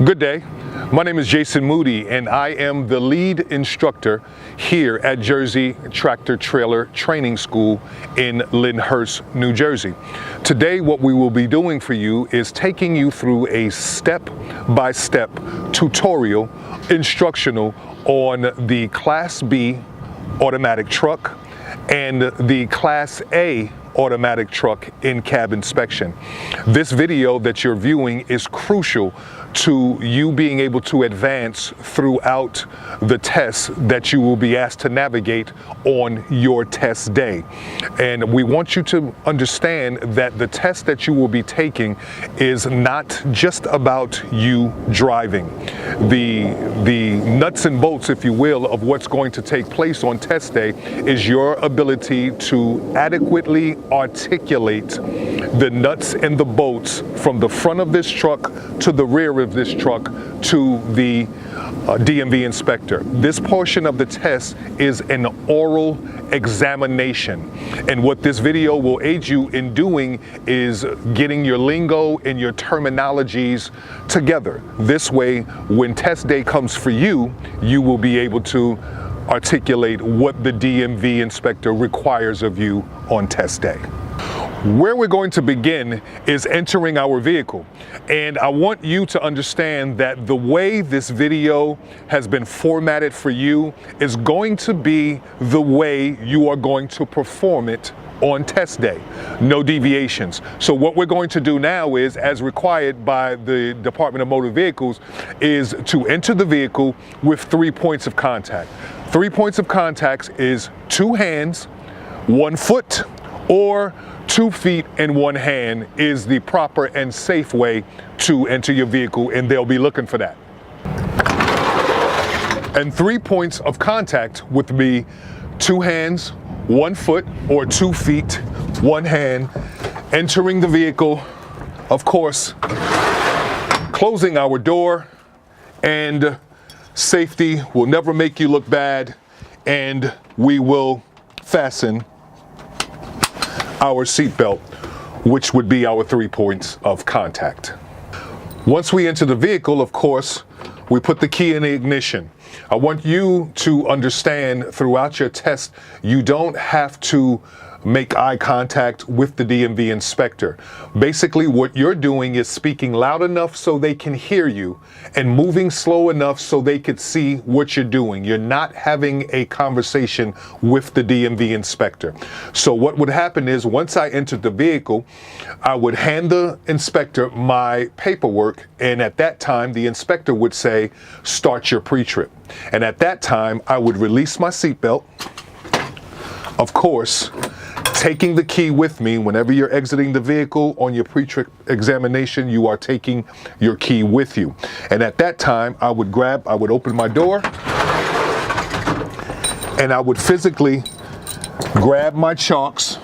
Good day. My name is Jason Moody, and I am the lead instructor here at Jersey Tractor Trailer Training School in Lyndhurst, New Jersey. Today, what we will be doing for you is taking you through a step-by-step tutorial instructional on the Class B automatic truck and the Class A automatic truck in-cab inspection. This video that you're viewing is crucial to you being able to advance throughout the tests that you will be asked to navigate on your test day. And we want you to understand that the test that you will be taking is not just about you driving. The nuts and bolts, if you will, of what's going to take place on test day is your ability to adequately articulate the nuts and the bolts from the front of this truck to the rear of this truck to the DMV inspector. This portion of the test is an oral examination, and what this video will aid you in doing is getting your lingo and your terminologies together. This way, when test day comes for you, you will be able to articulate what the DMV inspector requires of you on test day. Where we're going to begin is entering our vehicle, and I want you to understand that the way this video has been formatted for you is going to be the way you are going to perform it on test day. No deviations. So what we're going to do now is, as required by the Department of Motor Vehicles, is to enter the vehicle with 3 points of contact. 3 points of contact is 2 hands, 1 foot, or 2 feet and 1 hand is the proper and safe way to enter your vehicle, and they'll be looking for that. And 3 points of contact would be 2 hands, 1 foot, or 2 feet, 1 hand, entering the vehicle, of course, closing our door, and safety will never make you look bad, and we will fasten our seatbelt, which would be our 3 points of contact. Once we enter the vehicle, of course, we put the key in the ignition. I want you to understand throughout your test, you don't have to make eye contact with the DMV inspector. Basically, what you're doing is speaking loud enough so they can hear you and moving slow enough so they could see what you're doing. You're not having a conversation with the DMV inspector. So what would happen is, once I entered the vehicle, I would hand the inspector my paperwork, and at that time, the inspector would say, "Start your pre-trip." And at that time, I would release my seatbelt, of course, taking the key with me. Whenever you're exiting the vehicle on your pre-trip examination, you are taking your key with you. And at that time, I would open my door, and I would physically grab my chocks.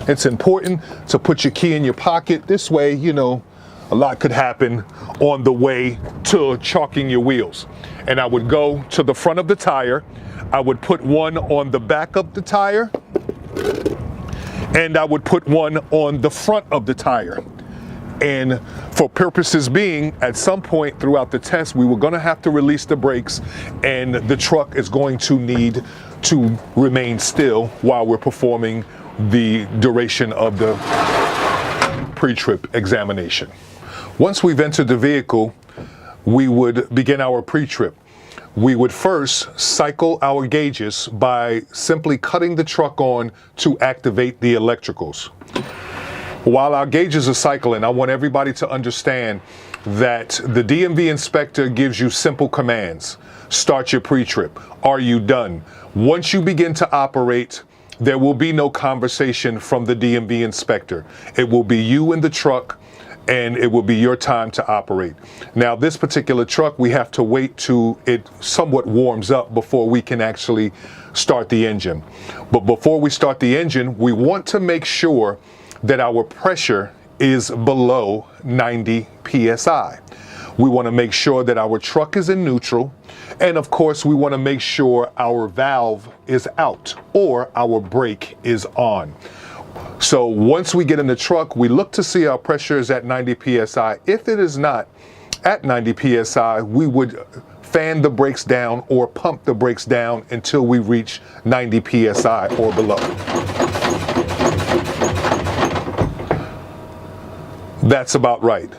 It's important to put your key in your pocket. This way, you know, a lot could happen on the way to chalking your wheels. And I would go to the front of the tire. I would put one on the back of the tire, and I would put one on the front of the tire. And for purposes being, at some point throughout the test, we were going to have to release the brakes, and the truck is going to need to remain still while we're performing the duration of the pre-trip examination. Once we've entered the vehicle, we would begin our pre-trip. We would first cycle our gauges by simply cutting the truck on to activate the electricals. While our gauges are cycling, I want everybody to understand that the DMV inspector gives you simple commands. Start your pre-trip. Are you done? Once you begin to operate, there will be no conversation from the DMV inspector. It will be you and the truck, and it will be your time to operate. Now, this particular truck, we have to wait till it somewhat warms up before we can actually start the engine. But before we start the engine, we want to make sure that our pressure is below 90 PSI. We want to make sure that our truck is in neutral, and of course, we want to make sure our valve is out or our brake is on. So once we get in the truck, we look to see our pressure is at 90 PSI. If it is not, at 90 psi, we would fan the brakes down or pump the brakes down until we reach 90 psi or below. That's about right.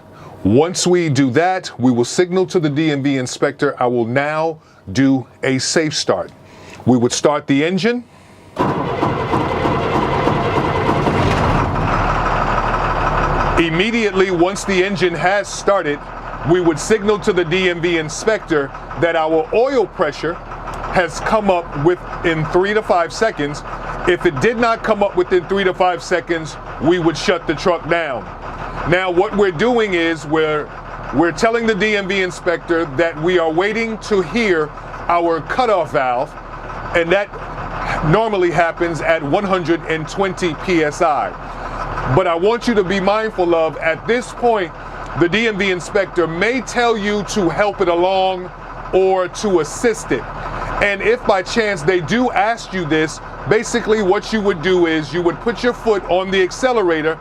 Once we do that, we will signal to the DMV inspector. I will now do a safe start. We would start the engine. Immediately, once the engine has started, we would signal to the DMV inspector that our oil pressure has come up within 3 to 5 seconds. If it did not come up within 3 to 5 seconds, we would shut the truck down. Now, what we're doing is we're telling the DMV inspector that we are waiting to hear our cutoff valve, and that normally happens at 120 psi. But I want you to be mindful of, at this point, the DMV inspector may tell you to help it along or to assist it. And if by chance they do ask you this, basically what you would do is you would put your foot on the accelerator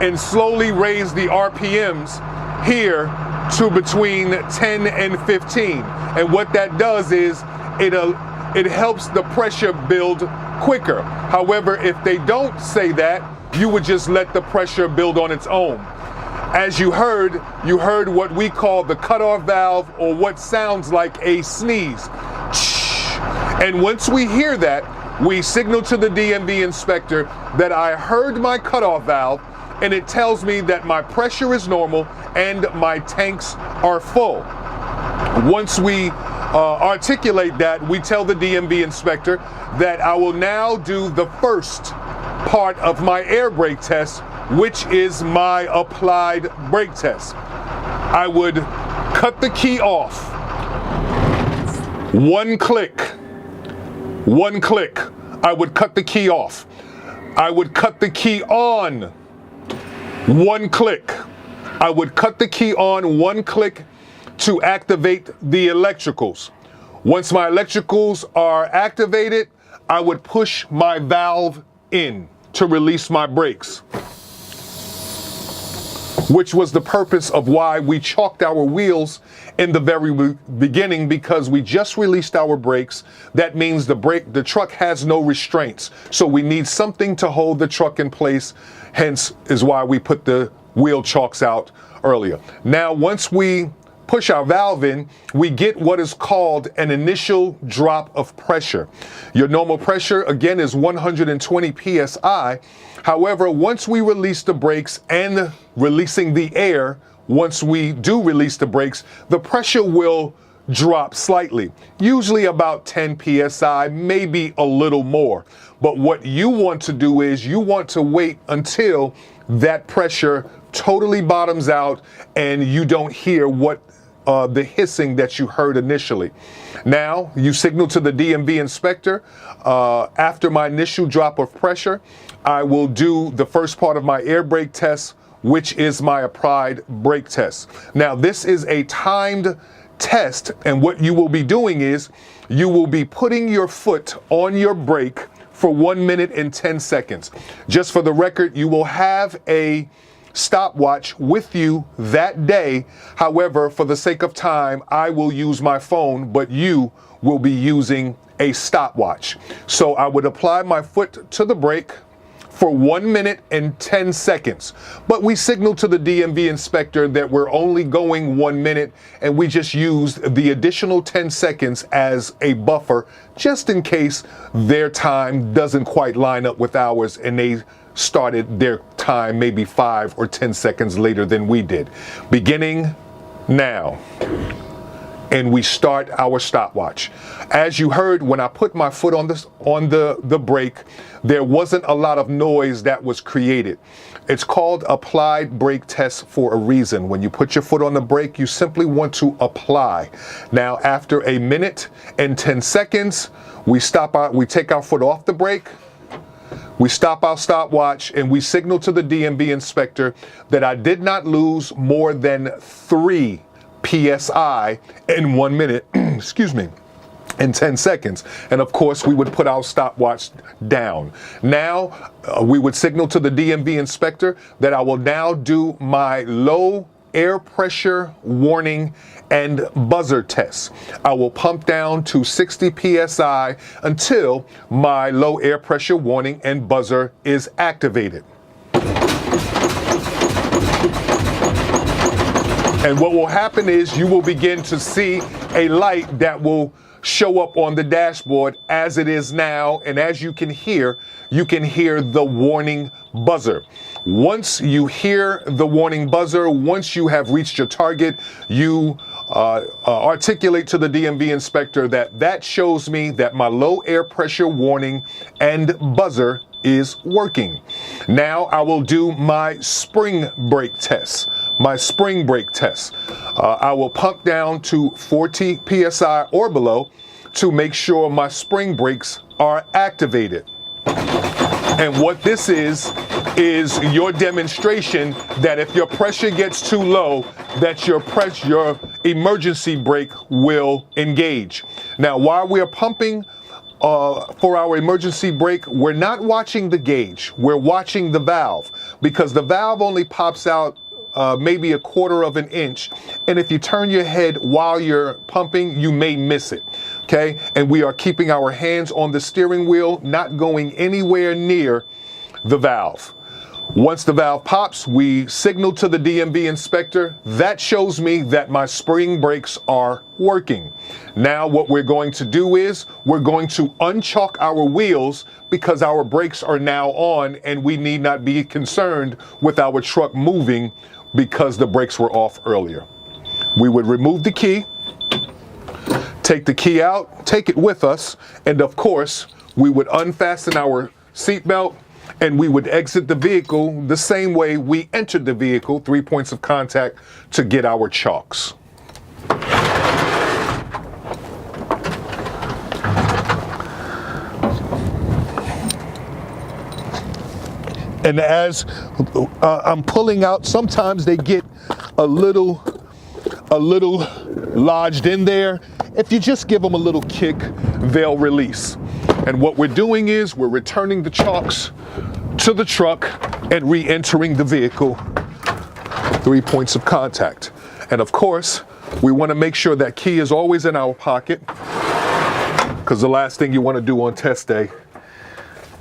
and slowly raise the RPMs here to between 10 and 15. And what that does is it helps the pressure build quicker. However, if they don't say that, you would just let the pressure build on its own. As you heard what we call the cutoff valve, or what sounds like a sneeze. And once we hear that, we signal to the DMV inspector that I heard my cutoff valve, and it tells me that my pressure is normal and my tanks are full. Once we articulate that, we tell the DMV inspector that I will now do the first part of my air brake test, which is my applied brake test. I would cut the key off. One click. I would cut the key off. I would cut the key on. One click. I would cut the key on, one click, to activate the electricals. Once my electricals are activated, I would push my valve in to release my brakes, which was the purpose of why we chalked our wheels in the very beginning, because we just released our brakes. That means the truck has no restraints. So we need something to hold the truck in place. Hence is why we put the wheel chocks out earlier. Now, once we push our valve in, we get what is called an initial drop of pressure. Your normal pressure, again, is 120 psi. However, once we release the brakes and releasing the air, once we do release the brakes, the pressure will drop slightly, usually about 10 psi, maybe a little more. But what you want to do is you want to wait until that pressure totally bottoms out and you don't hear what the hissing that you heard initially. Now, you signal to the DMV inspector. After my initial drop of pressure, I will do the first part of my air brake test, which is my applied brake test. Now, this is a timed test, and what you will be doing is you will be putting your foot on your brake for 1 minute and 10 seconds. Just for the record, you will have a stopwatch with you that day. However, for the sake of time, I will use my phone, but you will be using a stopwatch. So I would apply my foot to the brake for 1 minute and 10 seconds. But we signal to the DMV inspector that we're only going 1 minute, and we just used the additional 10 seconds as a buffer, just in case their time doesn't quite line up with ours and they started their time maybe 5 or 10 seconds later than we did. Beginning now. And we start our stopwatch. As you heard, when I put my foot on the brake, there wasn't a lot of noise that was created. It's called applied brake test for a reason. When you put your foot on the brake, you simply want to apply. Now, after 1 minute and 10 seconds, we take our foot off the brake. We stop our stopwatch and we signal to the DMV inspector that I did not lose more than 3 psi in 1 minute, excuse me, in 10 seconds. And of course, we would put our stopwatch down. Now, we would signal to the DMV inspector that I will now do my low air pressure warning and buzzer test. I will pump down to 60 psi until my low air pressure warning and buzzer is activated. And what will happen is you will begin to see a light that will show up on the dashboard as it is now, and as you can hear the warning buzzer. Once you hear the warning buzzer, once you have reached your target, you articulate to the DMV inspector that shows me that my low air pressure warning and buzzer is working. Now I will do my spring brake test. I will pump down to 40 psi or below to make sure my spring brakes are activated. And what this is your demonstration that if your pressure gets too low, that your emergency brake will engage. Now, while we are pumping for our emergency brake, we're not watching the gauge, we're watching the valve, because the valve only pops out maybe 1/4 of an inch, and if you turn your head while you're pumping, you may miss it. Okay, and we are keeping our hands on the steering wheel, not going anywhere near the valve. Once the valve pops, we signal to the DMV inspector. That shows me that my spring brakes are working. Now what we're going to do is we're going to unchalk our wheels, because our brakes are now on and we need not be concerned with our truck moving because the brakes were off earlier. We would remove the key, take the key out, take it with us, and of course we would unfasten our seatbelt and we would exit the vehicle the same way we entered the vehicle, 3 points of contact to get our chalks. And as I'm pulling out, sometimes they get a little lodged in there. If you just give them a little kick, they'll release. And what we're doing is we're returning the chalks to the truck and re-entering the vehicle, 3 points of contact. And of course, we want to make sure that key is always in our pocket, because the last thing you want to do on test day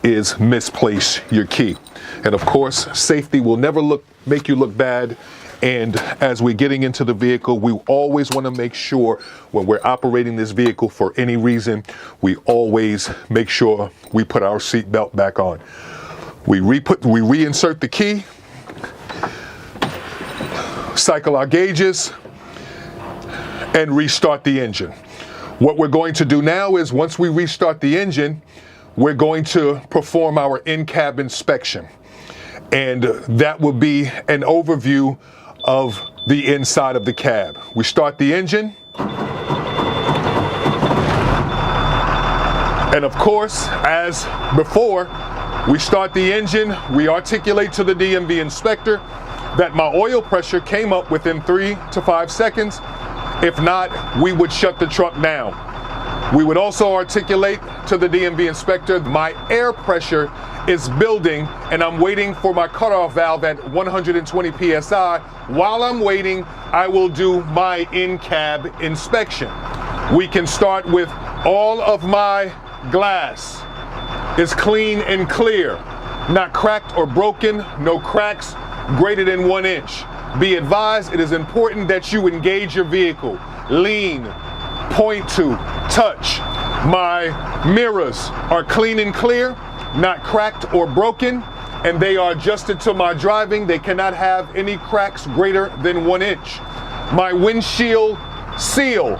is misplace your key. And of course, safety will never make you look bad. And as we're getting into the vehicle, we always want to make sure when we're operating this vehicle for any reason, we always make sure we put our seatbelt back on. We reinsert the key, cycle our gauges, and restart the engine. What we're going to do now is, once we restart the engine, we're going to perform our in-cab inspection. And that will be an overview of the inside of the cab. We start the engine. And of course, as before, we start the engine, we articulate to the DMV inspector that my oil pressure came up within 3 to 5 seconds. If not, we would shut the truck down. We would also articulate to the DMV inspector my air pressure is building and I'm waiting for my cutoff valve at 120 psi. While I'm waiting, I will do my in-cab inspection. We can start with all of my glass is clean and clear, not cracked or broken, no cracks greater than 1 inch. Be advised, it is important that you engage your vehicle. Lean, point to, touch. My mirrors are clean and clear, not cracked or broken, and they are adjusted to my driving. They cannot have any cracks greater than 1 inch. My windshield seal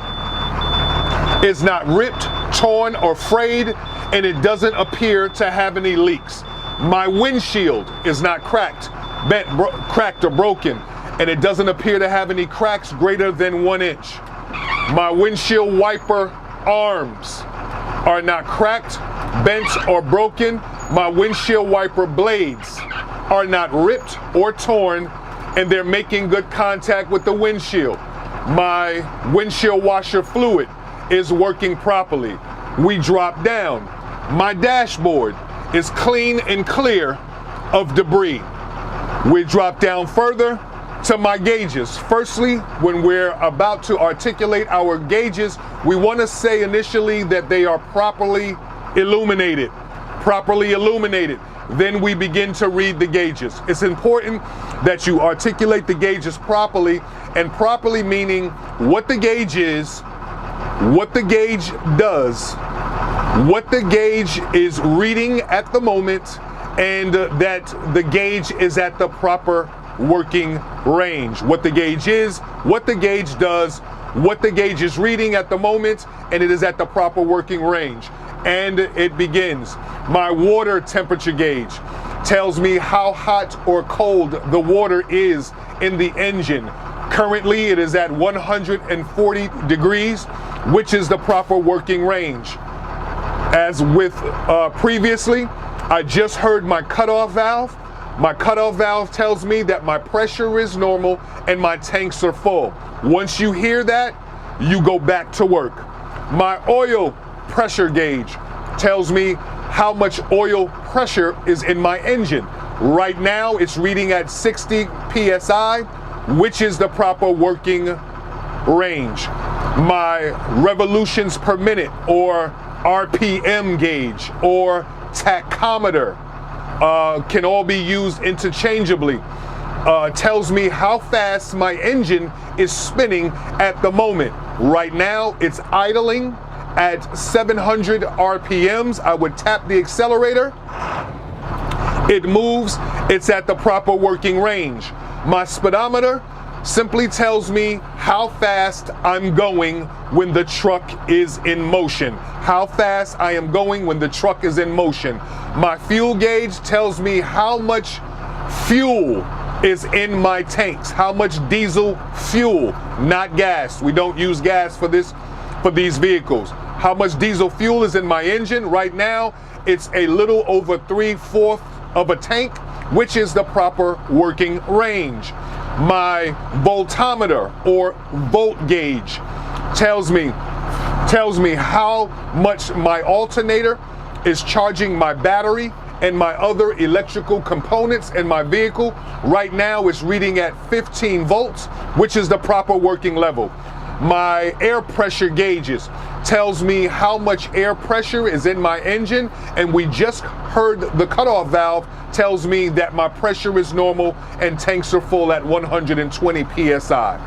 is not ripped, torn, or frayed, and it doesn't appear to have any leaks. My windshield is not cracked, bent, cracked, or broken, and it doesn't appear to have any cracks greater than 1 inch. My windshield wiper arms are not cracked, bent, or broken. My windshield wiper blades are not ripped or torn, and they're making good contact with the windshield. My windshield washer fluid is working properly. We drop down. My dashboard is clean and clear of debris. We drop down further. to my gauges. Firstly, when we're about to articulate our gauges, we want to say initially that they are properly illuminated. Properly illuminated. Then we begin to read the gauges. It's important that you articulate the gauges properly, and properly meaning what the gauge is, what the gauge does, what the gauge is reading at the moment, and that the gauge is at the proper working range. What the gauge is, what the gauge does, what the gauge is reading at the moment, and it is at the proper working range. And it begins. My water temperature gauge tells me how hot or cold the water is in the engine. Currently, it is at 140 degrees, which is the proper working range. As with previously, I just heard my cutoff valve. My cutoff valve tells me that my pressure is normal and my tanks are full. Once you hear that, you go back to work. My oil pressure gauge tells me how much oil pressure is in my engine. Right now, it's reading at 60 psi, which is the proper working range. My revolutions per minute, or RPM gauge, or tachometer, can all be used interchangeably. Tells me how fast my engine is spinning at the moment. Right now, it's idling at 700 RPMs. I would tap the accelerator. It moves. It's at the proper working range. My speedometer simply tells me how fast I'm going when the truck is in motion. How fast I am going when the truck is in motion. My fuel gauge tells me how much fuel is in my tanks. How much diesel fuel, not gas. We don't use gas for these vehicles. How much diesel fuel is in my engine? Right now, it's a little over 3/4 of a tank, which is the proper working range. My voltometer, or volt gauge, tells me how much my alternator is charging my battery and my other electrical components in my vehicle. Right now, it's reading at 15 volts, which is the proper working level. My air pressure gauges tells me how much air pressure is in my engine, and we just heard the cutoff valve tells me that my pressure is normal and tanks are full at 120 psi.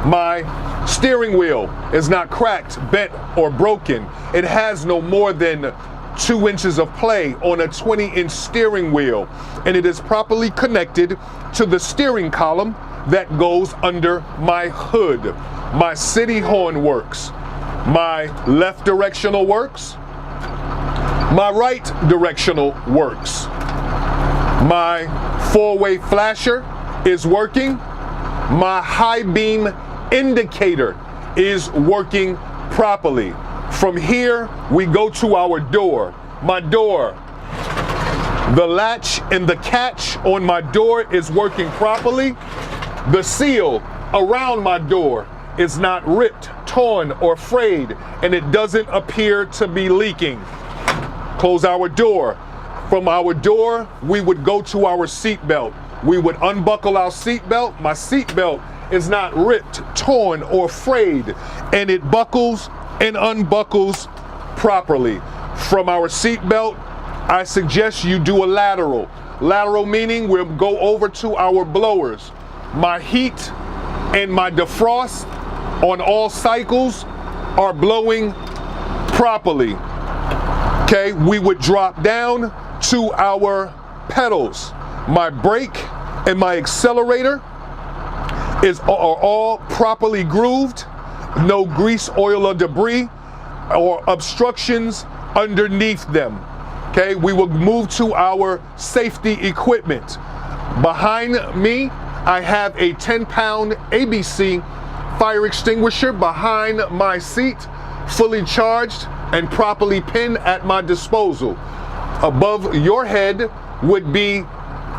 My steering wheel is not cracked, bent, or broken. It has no more than 2 inches of play on a 20-inch steering wheel, and it is properly connected to the steering column that goes under my hood. My city horn works. My left directional works. My right directional works. My 4-way flasher is working. My high beam indicator is working properly. From here, we go to our door. My door, the latch and the catch on my door is working properly. The seal around my door is not ripped, torn, or frayed, and it doesn't appear to be leaking. Close our door. From our door, we would go to our seat belt. We would unbuckle our seat belt. My seat belt is not ripped, torn, or frayed, and it buckles and unbuckles properly. From our seat belt, I suggest you do a lateral. Lateral meaning we'll go over to our blowers. My heat and my defrost on all cycles are blowing properly. Okay, we would drop down to our pedals. My brake and my accelerator are all properly grooved. No grease, oil, or debris or obstructions underneath them. Okay, we will move to our safety equipment. Behind me, I have a 10-pound ABC fire extinguisher behind my seat, fully charged and properly pinned at my disposal. Above your head would be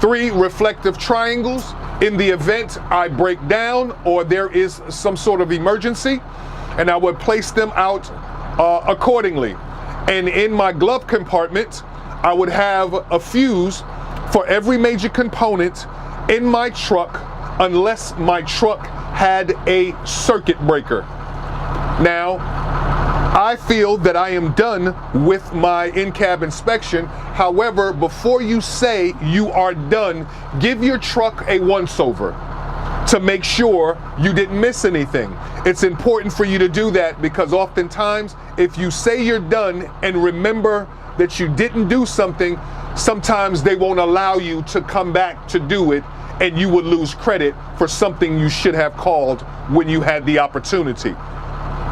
3 reflective triangles in the event I break down or there is some sort of emergency, and I would place them out accordingly. And in my glove compartment, I would have a fuse for every major component in my truck unless my truck had a circuit breaker. Now, I feel that I am done with my in-cab inspection. However, before you say you are done, give your truck a once-over to make sure you didn't miss anything. It's important for you to do that because oftentimes, if you say you're done and remember that you didn't do something, sometimes they won't allow you to come back to do it, and you would lose credit for something you should have called when you had the opportunity.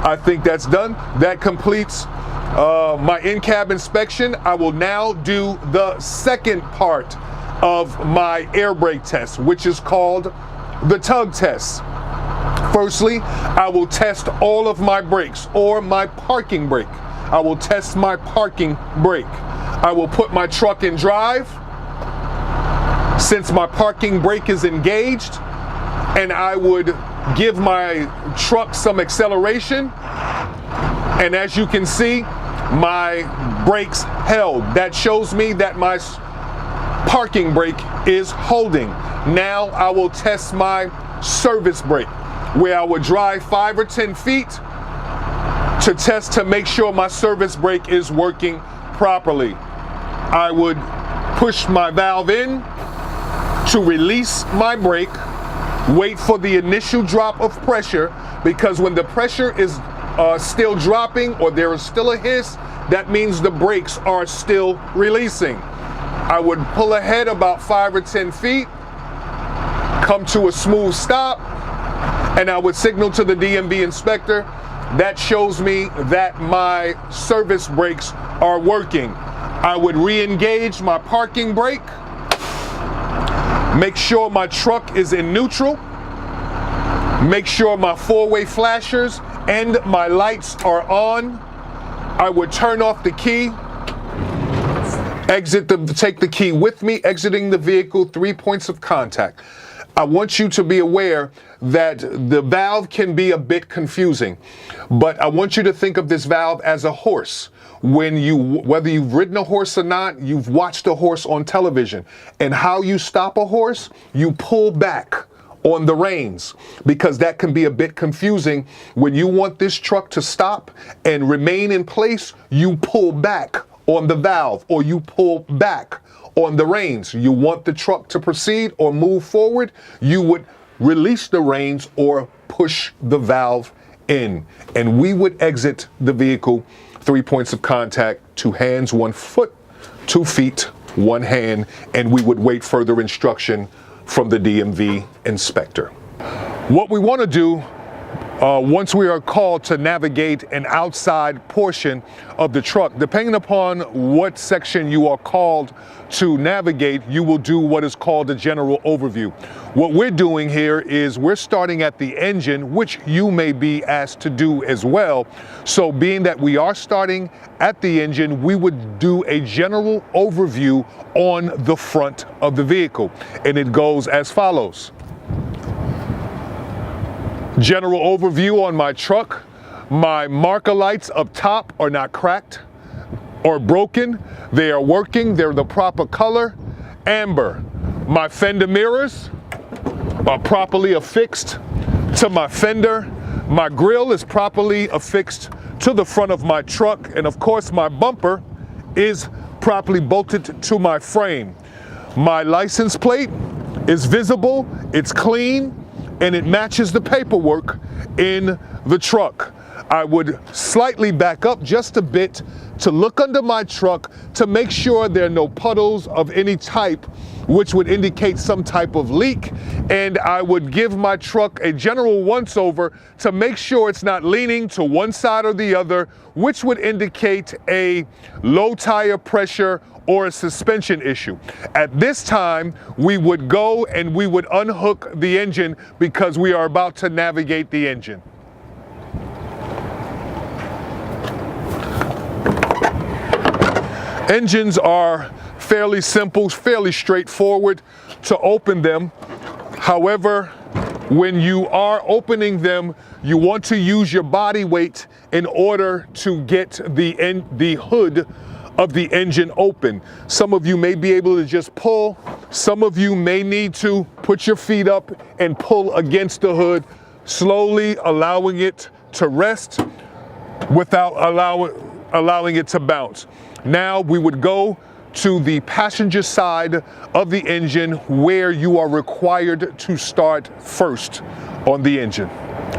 I think that's done. That completes my in-cab inspection. I will now do the second part of my air brake test, which is called the tug test. Firstly, I will test all of my brakes, or my parking brake. I will test my parking brake. I will put my truck in drive since my parking brake is engaged, and I would give my truck some acceleration, and as you can see, my brakes held. That shows me that my parking brake is holding. Now I will test my service brake, where I would drive 5 or 10 feet to test to make sure my service brake is working properly. I would push my valve in to release my brake, wait for the initial drop of pressure, because when the pressure is still dropping or there is still a hiss, that means the brakes are still releasing. I would pull ahead about 5 or 10 feet, come to a smooth stop, and I would signal to the DMV inspector. That shows me that my service brakes are working. I would re-engage my parking brake, make sure my truck is in neutral, make sure my four-way flashers and my lights are on. I would turn off the key, take the key with me, exiting the vehicle, 3 points of contact. I want you to be aware that the valve can be a bit confusing, but I want you to think of this valve as a horse. Whether you've ridden a horse or not, you've watched a horse on television. And how you stop a horse, you pull back on the reins, because that can be a bit confusing. When you want this truck to stop and remain in place, you pull back on the valve, or you pull back on the reins. You want the truck to proceed or move forward, you would release the reins or push the valve in. And we would exit the vehicle, 3 points of contact, 2 hands, 1 foot, 2 feet, 1 hand, and we would wait further instruction from the DMV inspector. What we want to do once we are called to navigate an outside portion of the truck, depending upon what section you are called to navigate, you will do what is called a general overview. What we're doing here is we're starting at the engine, which you may be asked to do as well. So being that we are starting at the engine, we would do a general overview on the front of the vehicle. And it goes as follows. General overview on my truck. My marker lights up top are not cracked or broken. They are working. They're the proper color, amber. My fender mirrors are properly affixed to my fender. My grille is properly affixed to the front of my truck. And of course, my bumper is properly bolted to my frame. My license plate is visible, it's clean, and it matches the paperwork in the truck. I would slightly back up just a bit to look under my truck to make sure there are no puddles of any type, which would indicate some type of leak. And I would give my truck a general once-over to make sure it's not leaning to one side or the other, which would indicate a low tire pressure or a suspension issue. At this time, we would go and we would unhook the engine because we are about to navigate the engine. Engines are fairly simple, fairly straightforward to open them. However, when you are opening them, you want to use your body weight in order to get the hood of the engine open. Some of you may be able to just pull. Some of you may need to put your feet up and pull against the hood, slowly allowing it to rest without allowing it to bounce. Now we would go to the passenger side of the engine where you are required to start first on the engine.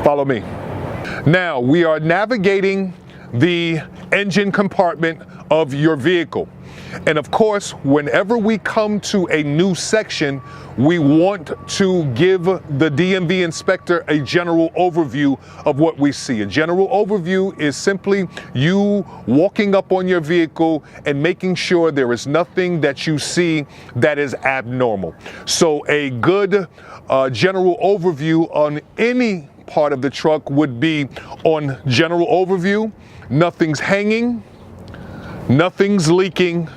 Follow me. Now we are navigating the engine compartment of your vehicle. And of course, whenever we come to a new section, we want to give the DMV inspector a general overview of what we see. A general overview is simply you walking up on your vehicle and making sure there is nothing that you see that is abnormal. So a good general overview on any part of the truck would be on general overview, nothing's hanging, nothing's leaking,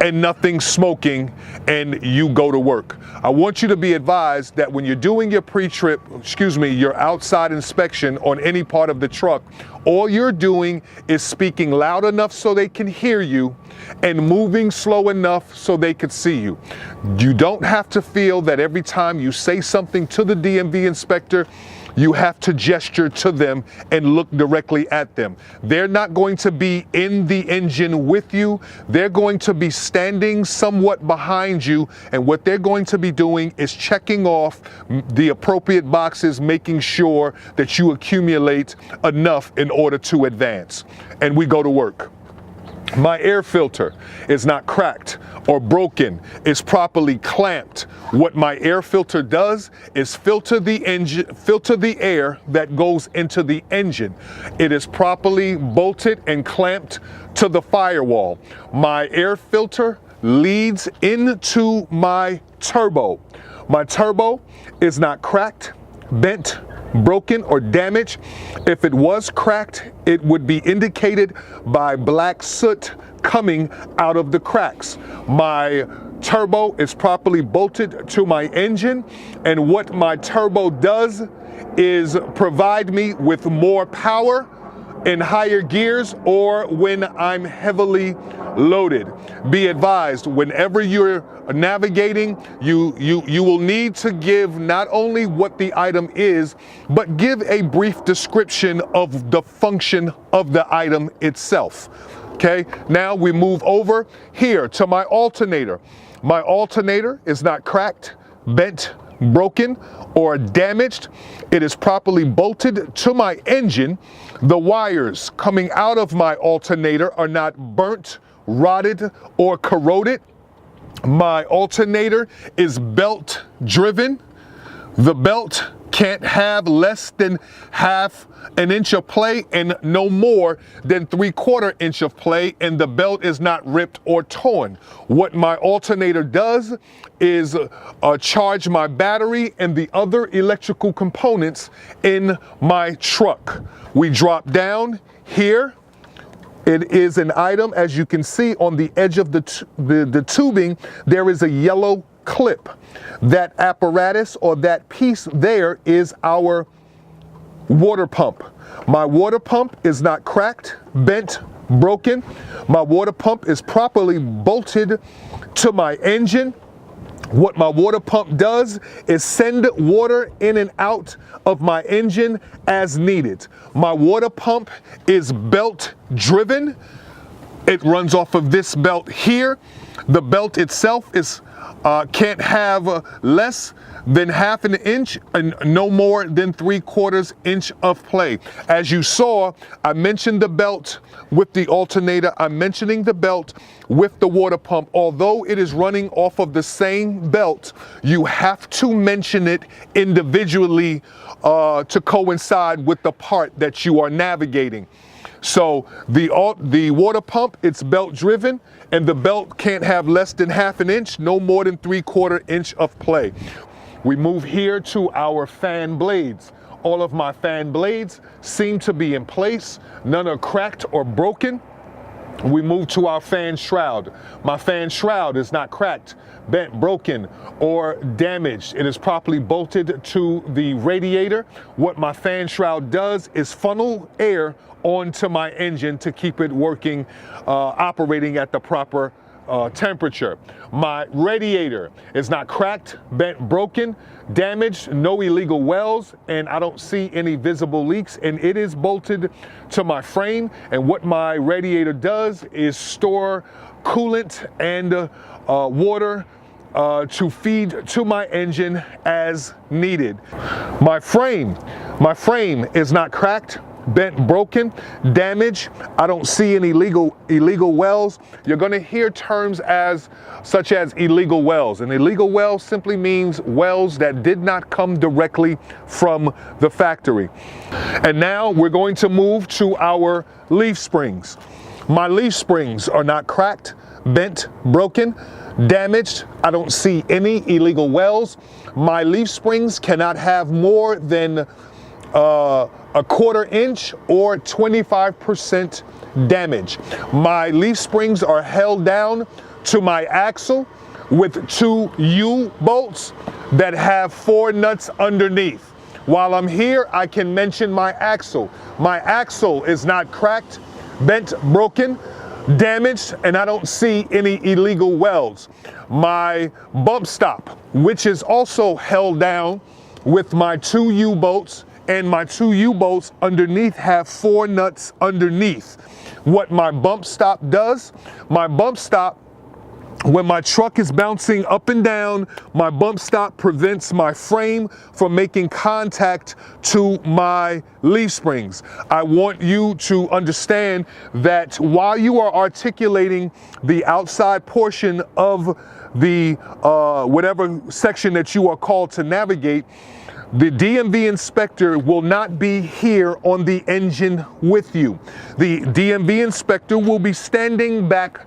and nothing's smoking, and you go to work. I want you to be advised that when you're doing your your outside inspection on any part of the truck, all you're doing is speaking loud enough so they can hear you and moving slow enough so they could see you. You don't have to feel that every time you say something to the DMV inspector, you have to gesture to them and look directly at them. They're not going to be in the engine with you. They're going to be standing somewhat behind you, and what they're going to be doing is checking off the appropriate boxes, making sure that you accumulate enough in order to advance. And we go to work. My air filter is not cracked or broken, it's properly clamped. What my air filter does is filter the air that goes into the engine. It is properly bolted and clamped to the firewall. My air filter leads into my turbo. My turbo is not cracked, bent, broken, or damaged. If it was cracked, it would be indicated by black soot coming out of the cracks. My turbo is properly bolted to my engine, and what my turbo does is provide me with more power in higher gears or when I'm heavily loaded. Be advised, whenever you're navigating, you will need to give not only what the item is, but give a brief description of the function of the item itself. Okay, now we move over here to my alternator. My alternator is not cracked, bent, broken, or damaged. It is properly bolted to my engine. The wires coming out of my alternator are not burnt, rotted, or corroded. My alternator is belt driven. The belt can't have less than ½ inch of play and no more than ¾ inch of play, and the belt is not ripped or torn. What my alternator does is charge my battery and the other electrical components in my truck. We drop down here. It is an item, as you can see on the edge of the tubing, there is a yellow clip. That apparatus or that piece there is our water pump. My water pump is not cracked, bent, broken. My water pump is properly bolted to my engine. What my water pump does is send water in and out of my engine as needed. My water pump is belt driven. It runs off of this belt here. The belt itself is can't have less than ½ inch and no more than ¾ inch of play. As you saw, I mentioned the belt with the alternator. I'm mentioning the belt with the water pump. Although it is running off of the same belt, you have to mention it individually to coincide with the part that you are navigating. So the water pump, it's belt driven, and the belt can't have less than ½ inch, no more than ¾ inch of play. We move here to our fan blades. All of my fan blades seem to be in place. None are cracked or broken. We move to our fan shroud. My fan shroud is not cracked, bent, broken, or damaged. It is properly bolted to the radiator. What my fan shroud does is funnel air onto my engine to keep it working, operating at the proper temperature. My radiator is not cracked, bent, broken, damaged, no illegal wells, and I don't see any visible leaks, and it is bolted to my frame. And what my radiator does is store coolant and water to feed to my engine as needed. My frame is not cracked, bent, broken, damaged. I don't see any illegal wells. You're going to hear terms such as illegal wells. An illegal well simply means wells that did not come directly from the factory. And now we're going to move to our leaf springs. My leaf springs are not cracked, bent, broken, damaged. I don't see any illegal wells. My leaf springs cannot have more than a 1/4 inch or 25% damage. My leaf springs are held down to my axle with 2 U-bolts that have 4 nuts underneath. While I'm here, I can mention my axle. My axle is not cracked, bent, broken, damaged, and I don't see any illegal welds. My bump stop, which is also held down with my 2 U-bolts, and my 2 U-bolts underneath have 4 nuts underneath. What my bump stop does, my bump stop, when my truck is bouncing up and down, my bump stop prevents my frame from making contact to my leaf springs. I want you to understand that while you are articulating the outside portion of the whatever section that you are called to navigate, the DMV inspector will not be here on the engine with you. The DMV inspector will be standing back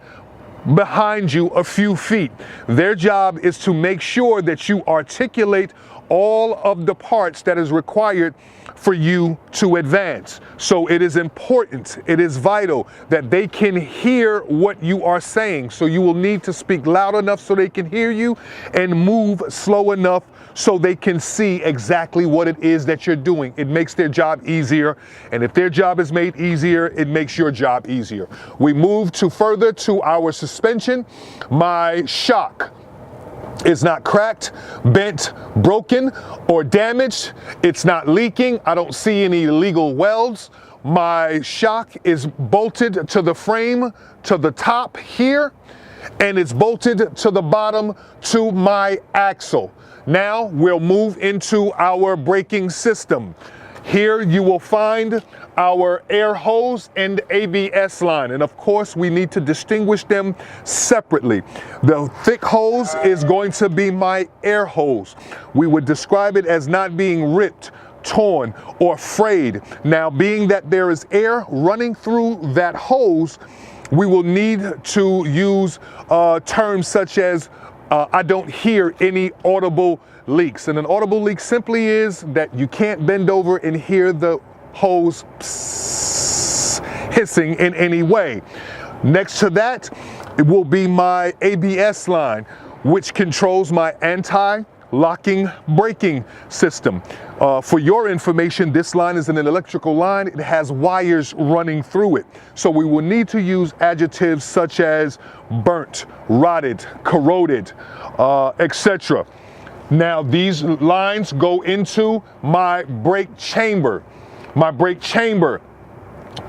behind you a few feet. Their job is to make sure that you articulate all of the parts that is required for you to advance. So it is important, it is vital that they can hear what you are saying. So you will need to speak loud enough so they can hear you and move slow enough so they can see exactly what it is that you're doing. It makes their job easier. And if their job is made easier, it makes your job easier. We move further to our suspension. My shock is not cracked, bent, broken, or damaged. It's not leaking. I don't see any illegal welds. My shock is bolted to the frame, to the top here, and it's bolted to the bottom to my axle. Now we'll move into our braking system. Here you will find our air hose and ABS line, and of course we need to distinguish them separately. The thick hose is going to be my air hose. We would describe it as not being ripped, torn, or frayed. Now, being that there is air running through that hose, we will need to use terms such as I don't hear any audible leaks. And an audible leak simply is that you can't bend over and hear the hose hissing in any way. Next to that, it will be my ABS line, which controls my anti-locking braking system. For your information, this line is an electrical line. It has wires running through it. So we will need to use adjectives such as burnt, rotted, corroded, etc. Now these lines go into my brake chamber. My brake chamber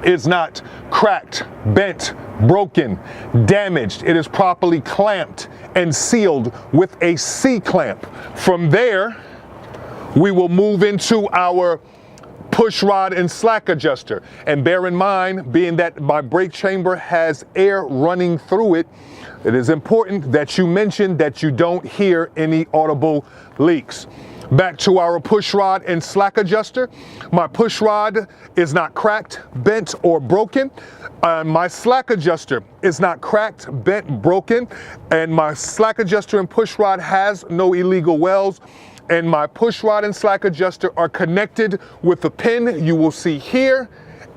is not cracked, bent, broken, damaged. It is properly clamped and sealed with a C-clamp. From there, we will move into our push rod and slack adjuster. And bear in mind, being that my brake chamber has air running through it, it is important that you mention that you don't hear any audible leaks. Back to our push rod and slack adjuster. My push rod is not cracked, bent, or broken. My slack adjuster is not cracked, bent, broken. And my slack adjuster and push rod has no illegal welds. And my push rod and slack adjuster are connected with a pin you will see here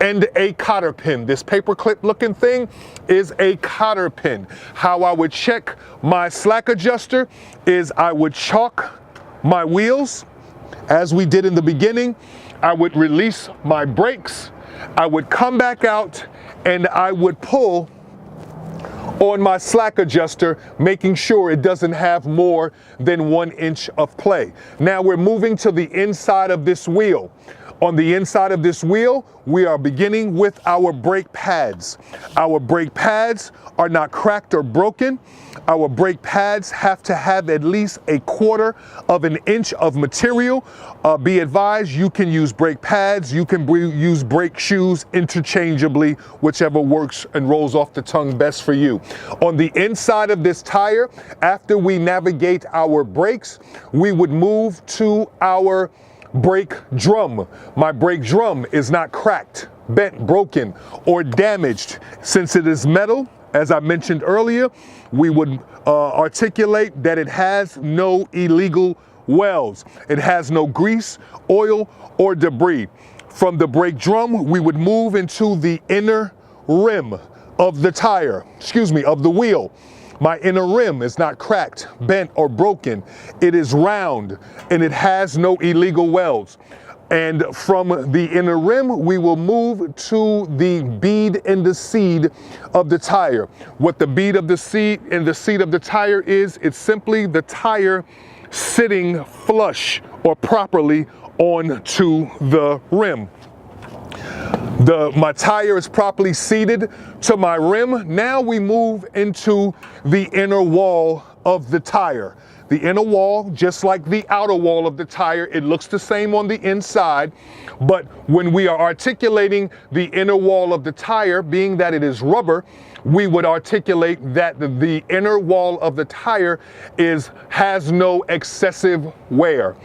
and a cotter pin. This paperclip looking thing is a cotter pin. How I would check my slack adjuster is I would chalk my wheels as we did in the beginning. I would release my brakes. I would come back out and I would pull on my slack adjuster, making sure it doesn't have more than 1 inch of play. Now we're moving to the inside of this wheel. On the inside of this wheel, we are beginning with our brake pads. Our brake pads are not cracked or broken. Our brake pads have to have at least 1/4 of an inch of material. Be advised, you can use brake pads, you can use brake shoes interchangeably, whichever works and rolls off the tongue best for you. On the inside of this tire, after we navigate our brakes, we would move to our brake drum. My brake drum is not cracked, bent, broken, or damaged. Since it is metal, as I mentioned earlier, we would articulate that it has no illegal welds. It has no grease, oil, or debris. From the brake drum, we would move into the inner rim of the tire, of the wheel. My inner rim is not cracked, bent, or broken. It is round and it has no illegal welds. And from the inner rim, we will move to the bead in the seat of the tire. What the bead of the seat in the seat of the tire is, it's simply the tire sitting flush or properly onto the rim. My tire is properly seated to my rim. Now we move into the inner wall of the tire. The inner wall, just like the outer wall of the tire, it looks the same on the inside, but when we are articulating the inner wall of the tire, being that it is rubber, we would articulate that the inner wall of the tire has no excessive wear,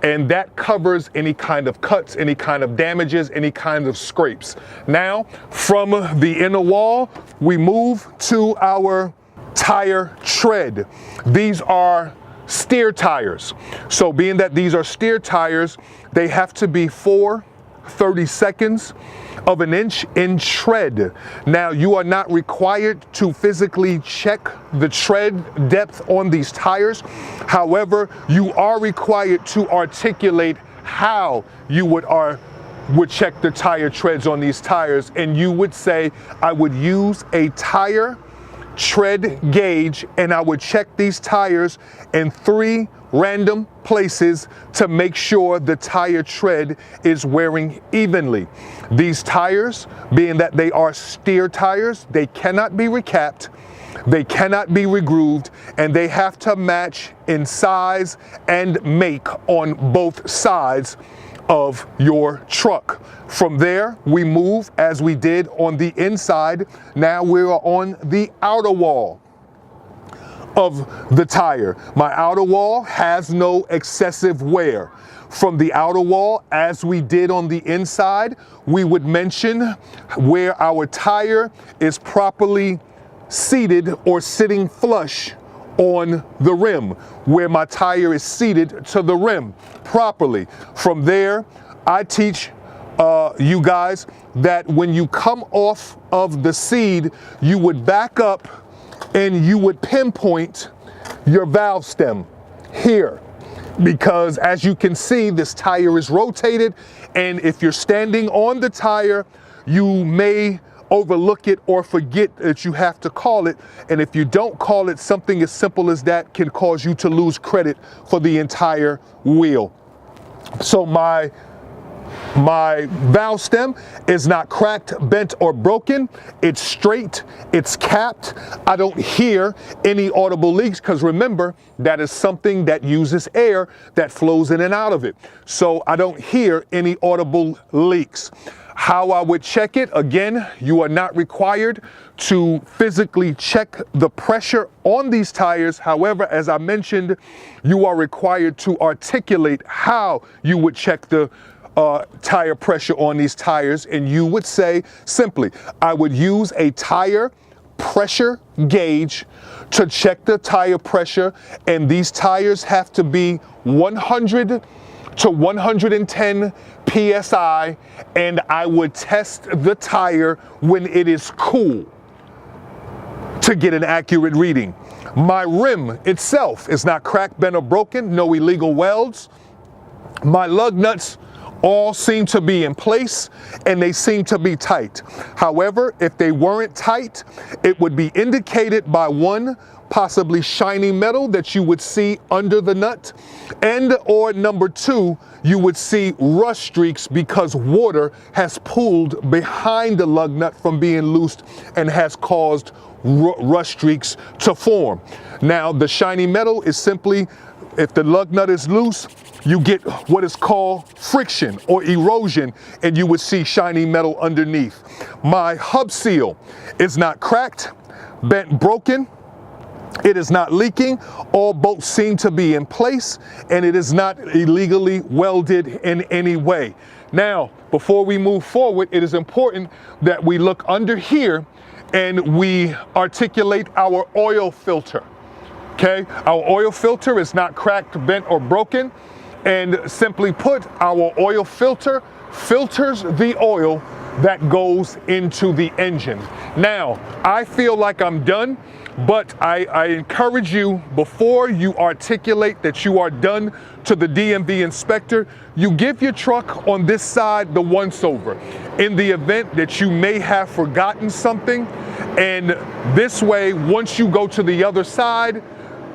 and that covers any kind of cuts, any kind of damages, any kind of scrapes. Now, from the inner wall, we move to our tire tread. These are steer tires. So being that these are steer tires, they have to be 4/32 of an inch in tread. Now, you are not required to physically check the tread depth on these tires. However, you are required to articulate how you would check the tire treads on these tires. And you would say, I would use a tire tread gauge and I would check these tires in 3 random places to make sure the tire tread is wearing evenly. These tires, being that they are steer tires, they cannot be recapped, they cannot be regrooved, and they have to match in size and make on both sides of your truck. From there, we move as we did on the inside. Now we are on the outer wall of the tire. My outer wall has no excessive wear. From the outer wall, as we did on the inside, we would mention where our tire is properly seated or sitting flush on the rim, where my tire is seated to the rim properly. From there, I teach you guys that when you come off of the seat, you would back up and you would pinpoint your valve stem here, because as you can see, this tire is rotated, and if you're standing on the tire, you may overlook it or forget that you have to call it. And if you don't call it, something as simple as that can cause you to lose credit for the entire wheel. So my valve stem is not cracked, bent, or broken. It's straight, it's capped. I don't hear any audible leaks, because remember, that is something that uses air that flows in and out of it. So I don't hear any audible leaks. How I would check it, again, you are not required to physically check the pressure on these tires. However, as I mentioned, you are required to articulate how you would check the tire pressure on these tires. And you would say simply, I would use a tire pressure gauge to check the tire pressure, and these tires have to be 100 to 110 PSI, and I would test the tire when it is cool to get an accurate reading. My rim itself is not cracked, bent, or broken, no illegal welds. My lug nuts all seem to be in place and they seem to be tight. However, if they weren't tight, it would be indicated by one, possibly shiny metal that you would see under the nut, and or number two, you would see rust streaks because water has pooled behind the lug nut from being loosed and has caused rust streaks to form. Now, the shiny metal is simply, if the lug nut is loose, you get what is called friction or erosion, and you would see shiny metal underneath. My hub seal is not cracked, bent, broken. It is not leaking. All bolts seem to be in place, and it is not illegally welded in any way. Now, before we move forward, it is important that we look under here and we articulate our oil filter. Okay, our oil filter is not cracked, bent, or broken. And simply put, our oil filter filters the oil that goes into the engine. Now, I feel like I'm done, but I encourage you, before you articulate that you are done to the DMV inspector, you give your truck on this side the once over in the event that you may have forgotten something. And this way, once you go to the other side,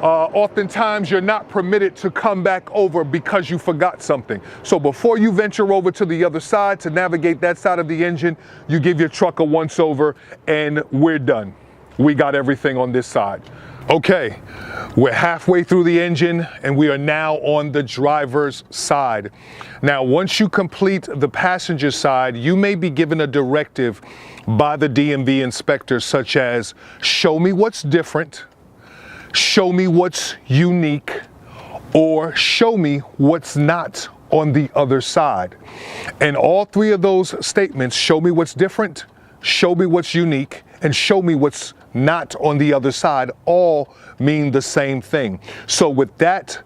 oftentimes you're not permitted to come back over because you forgot something. So before you venture over to the other side to navigate that side of the engine, you give your truck a once over and we're done. We got everything on this side. Okay, we're halfway through the engine and we are now on the driver's side. Now, once you complete the passenger side, you may be given a directive by the DMV inspector such as, show me what's different, show me what's unique, or show me what's not on the other side. And all three of those statements, show me what's different, show me what's unique, and show me what's not on the other side, all mean the same thing. So with that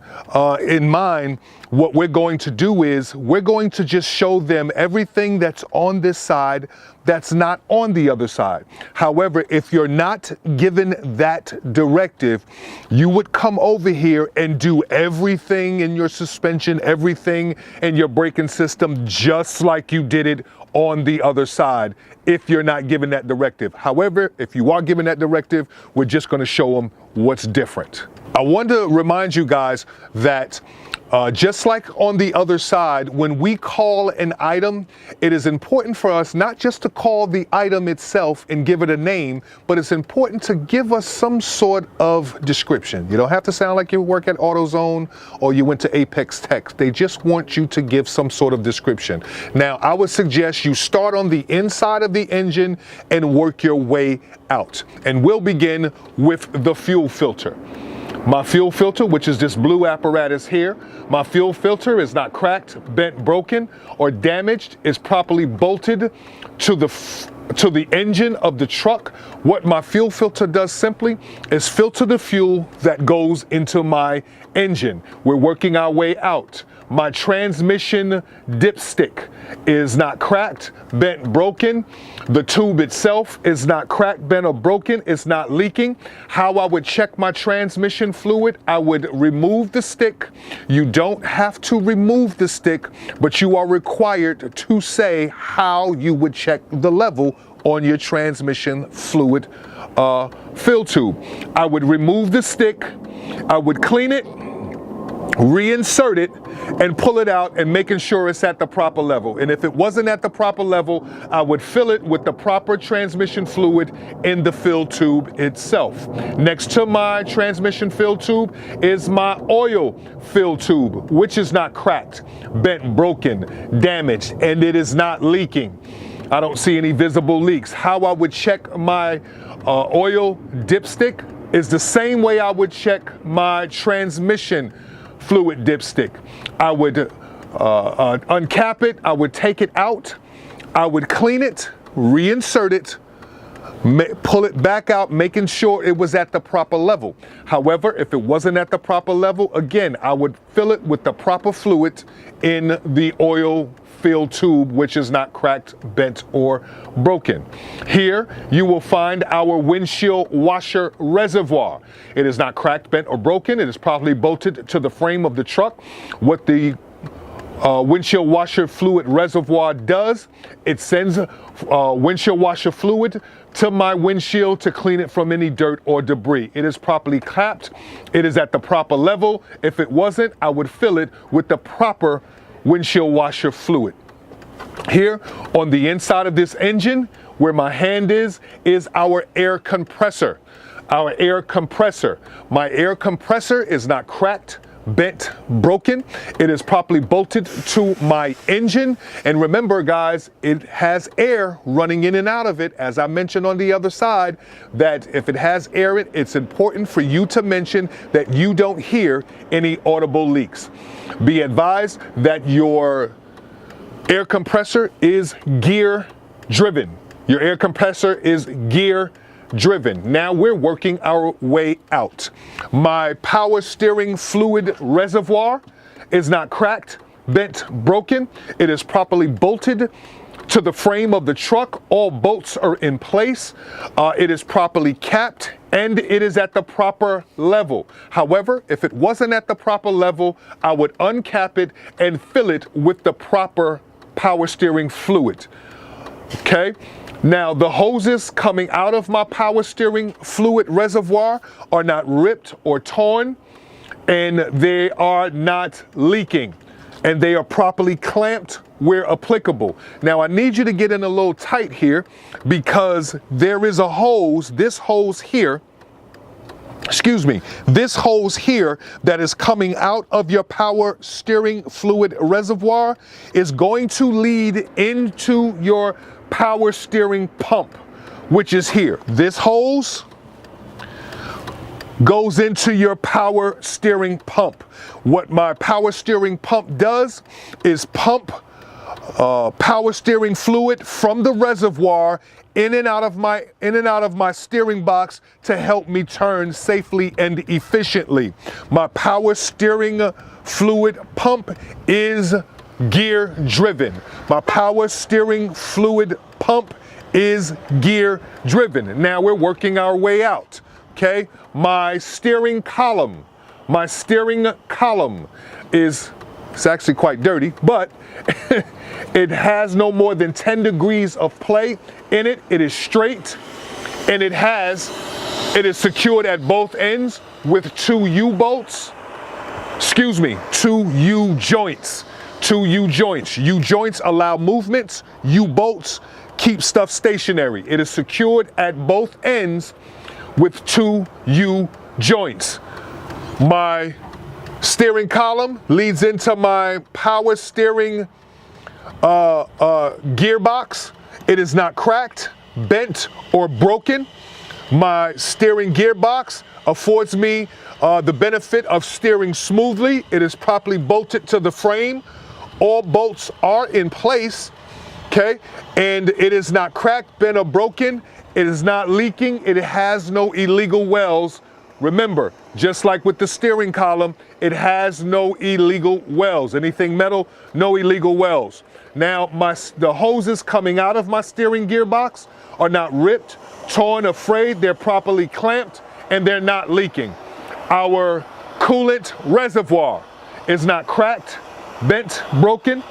in mind, what we're going to do is we're going to just show them everything that's on this side that's not on the other side. However, if you're not given that directive, you would come over here and do everything in your suspension, everything in your braking system, just like you did it on the other side, if you're not given that directive. However, if you are given that directive, we're just going to show them what's different. I want to remind you guys that just like on the other side, when we call an item, it is important for us not just to call the item itself and give it a name, but it's important to give us some sort of description. You don't have to sound like you work at AutoZone or you went to Apex Tech. They just want you to give some sort of description. Now, I would suggest you start on the inside of the engine and work your way out. And we'll begin with the fuel filter. My fuel filter, which is this blue apparatus here, my fuel filter is not cracked, bent, broken, or damaged. It's properly bolted to the engine of the truck. What my fuel filter does simply is filter the fuel that goes into my engine. We're working our way out. My transmission dipstick is not cracked, bent, broken. The tube itself is not cracked, bent, or broken. It's not leaking. How I would check my transmission fluid, I would remove the stick. You don't have to remove the stick, but you are required to say how you would check the level on your transmission fluid fill tube. I would remove the stick, I would clean it, reinsert it, and pull it out and making sure it's at the proper level. And if it wasn't at the proper level, I would fill it with the proper transmission fluid in the fill tube itself. Next to my transmission fill tube is my oil fill tube, which is not cracked, bent, broken, damaged, and it is not leaking. I don't see any visible leaks. How I would check my oil dipstick is the same way I would check my transmission fluid dipstick. I would uncap it, I would take it out, I would clean it, reinsert it, pull it back out, making sure it was at the proper level. However, if it wasn't at the proper level, again, I would fill it with the proper fluid in the oil filled tube, which is not cracked, bent, or broken. Here, you will find our windshield washer reservoir. It is not cracked, bent, or broken. It is properly bolted to the frame of the truck. What the windshield washer fluid reservoir does, it sends windshield washer fluid to my windshield to clean it from any dirt or debris. It is properly capped. It is at the proper level. If it wasn't, I would fill it with the proper windshield washer fluid. Here on the inside of this engine, where my hand is our air compressor. Our air compressor. My air compressor is not cracked, bent, broken. It is properly bolted to my engine. And remember, guys, it has air running in and out of it. As I mentioned on the other side, that if it has air in it, it's important for you to mention that you don't hear any audible leaks. Be advised that your air compressor is gear driven. Your air compressor is gear driven. Now we're working our way out. My power steering fluid reservoir is not cracked, bent, broken. It is properly bolted to the frame of the truck. All bolts are in place. It is properly capped and it is at the proper level. However, if it wasn't at the proper level, I would uncap it and fill it with the proper power steering fluid. Okay? Now, the hoses coming out of my power steering fluid reservoir are not ripped or torn, and they are not leaking, and they are properly clamped where applicable. Now, I need you to get in a little tight here because there is a hose, this hose here, this hose here that is coming out of your power steering fluid reservoir is going to lead into your power steering pump, which is here. This hose goes into your power steering pump. What my power steering pump does is pump power steering fluid from the reservoir in and out of my steering box to help me turn safely and efficiently. My power steering fluid pump is gear driven. My power steering fluid pump is gear driven. Now we're working our way out. Okay, my steering column is, it's actually quite dirty, but it has no more than 10 degrees of play in it. It is straight, and it is secured at both ends with two U-joints. U-joints allow movements. U-bolts keep stuff stationary. It is secured at both ends with two U-joints. My steering column leads into my power steering gearbox. It is not cracked, bent, or broken. My steering gearbox affords me the benefit of steering smoothly. It is properly bolted to the frame. All bolts are in place, okay? And it is not cracked, bent, or broken. It is not leaking. It has no illegal wells. Remember, just like with the steering column, it has no illegal wells. Anything metal, no illegal wells. Now, the hoses coming out of my steering gearbox are not ripped, torn, or frayed. They're properly clamped, and they're not leaking. Our coolant reservoir is not cracked, bent, broken,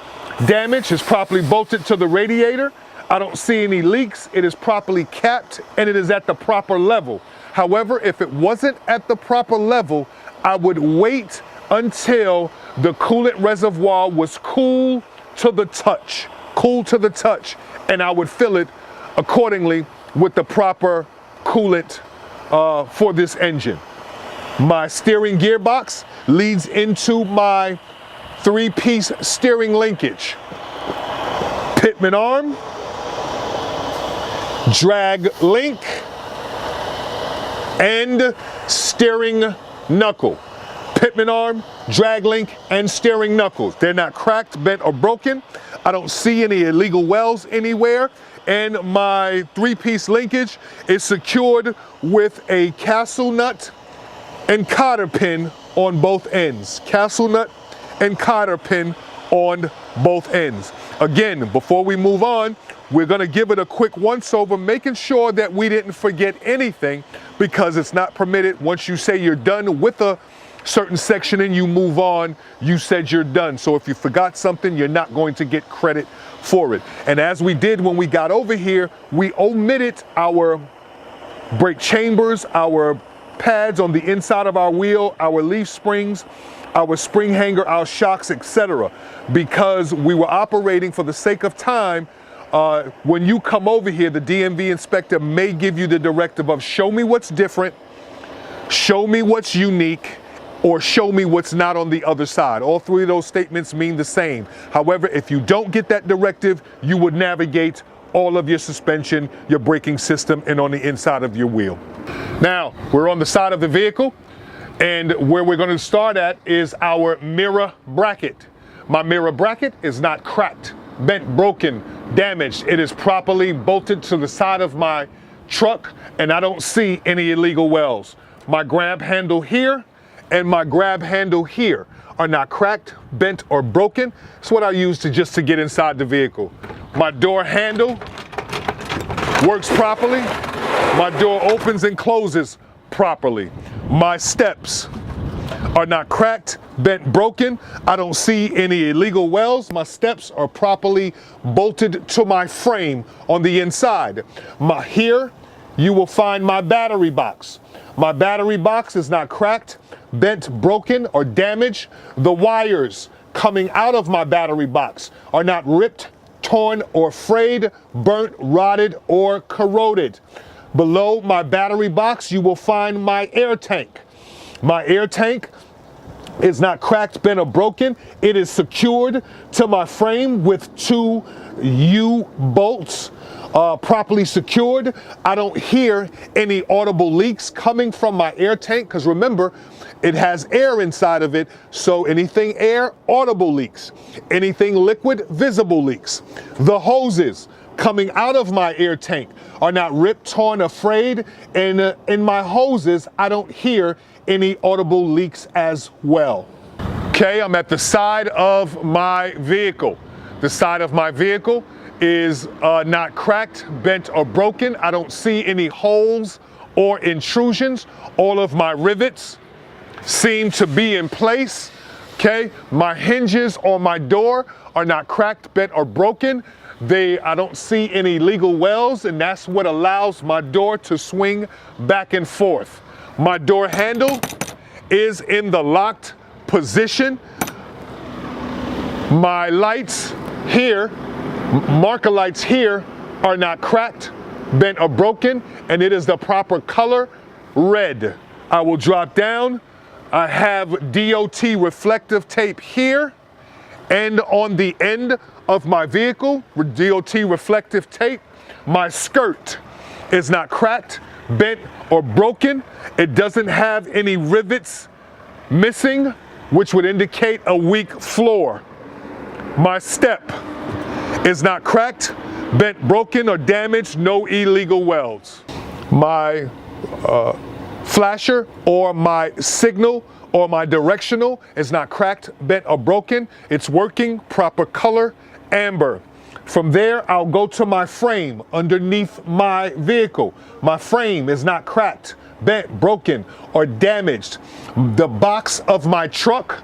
damaged. Is properly bolted to the radiator. I don't see any leaks. It is properly capped, and it is at the proper level. However, if it wasn't at the proper level, I would wait until the coolant reservoir was cool to the touch, and I would fill it accordingly with the proper coolant for this engine. My steering gearbox leads into my 3-piece steering linkage. Pitman arm, drag link, and steering knuckle. Pitman arm, drag link, and steering knuckles. They're not cracked, bent, or broken. I don't see any illegal wells anywhere. And my 3-piece linkage is secured with a castle nut and cotter pin on both ends. Castle nut and cotter pin on both ends. Again, before we move on, we're going to give it a quick once-over, making sure that we didn't forget anything, because it's not permitted. Once you say you're done with a certain section and you move on, you said you're done. So if you forgot something, you're not going to get credit for it. And as we did when we got over here, we omitted our brake chambers, our pads on the inside of our wheel, our leaf springs, our spring hanger, our shocks, etc., because we were operating for the sake of time. When you come over here, the DMV inspector may give you the directive of show me what's different, show me what's unique, or show me what's not on the other side. All three of those statements mean the same. However, if you don't get that directive, you would navigate all of your suspension, your braking system, and on the inside of your wheel. Now, we're on the side of the vehicle, and where we're going to start at is our mirror bracket. My mirror bracket is not cracked, bent, broken, damaged. It is properly bolted to the side of my truck, and I don't see any illegal wells. My grab handle here and my grab handle here are not cracked, bent, or broken. It's what I use just to get inside the vehicle. My door handle works properly. My door opens and closes properly. My steps are not cracked, bent, broken. I don't see any illegal wells. My steps are properly bolted to my frame on the inside. Here, you will find my battery box. My battery box is not cracked, bent, broken, or damaged. The wires coming out of my battery box are not ripped, torn, or frayed, burnt, rotted, or corroded. Below my battery box, you will find my air tank. My air tank is not cracked, bent, or broken. It is secured to my frame with 2 U-bolts, properly secured. I don't hear any audible leaks coming from my air tank, because remember, it has air inside of it, so anything air, audible leaks. Anything liquid, visible leaks. The hoses coming out of my air tank are not ripped, torn, or frayed, and in my hoses, I don't hear any audible leaks as well. Okay, I'm at the side of my vehicle. The side of my vehicle is not cracked, bent, or broken. I don't see any holes or intrusions. All of my rivets seem to be in place. Okay, my hinges on my door are not cracked, bent, or broken. I don't see any legal wells, and that's what allows my door to swing back and forth. My door handle is in the locked position. My lights here, marker lights here, are not cracked, bent, or broken, and it is the proper color, red. I will drop down. I have DOT reflective tape here and on the end of my vehicle with DOT reflective tape. My skirt is not cracked, bent, or broken. It doesn't have any rivets missing, which would indicate a weak floor. My step is not cracked, bent, broken, or damaged, no illegal welds. My flasher or my signal or my directional is not cracked, bent, or broken. It's working, proper color, amber. From there, I'll go to my frame underneath my vehicle. My frame is not cracked, bent, broken, or damaged. The box of my truck